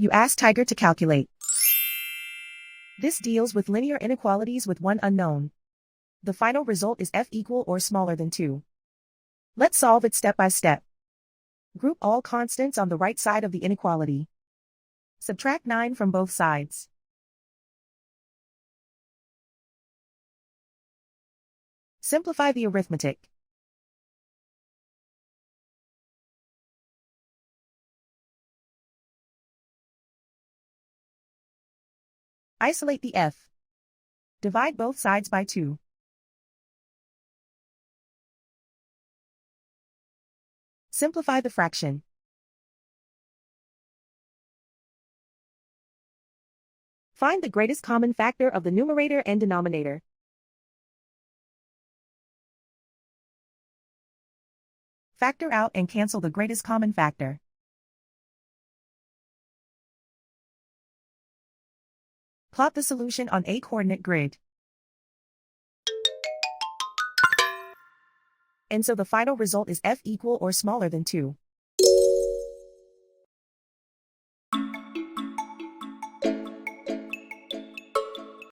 You ask Tiger to calculate. This deals with linear inequalities with one unknown. The final result is f equal or smaller than 2. Let's solve it step by step. Group all constants on the right side of the inequality. Subtract 9 from both sides. Simplify the arithmetic. Isolate the f. Divide both sides by 2. Simplify the fraction. Find the greatest common factor of the numerator and denominator. Factor out and cancel the greatest common factor. Plot the solution on a coordinate grid. And so the final result is f equal or smaller than 2.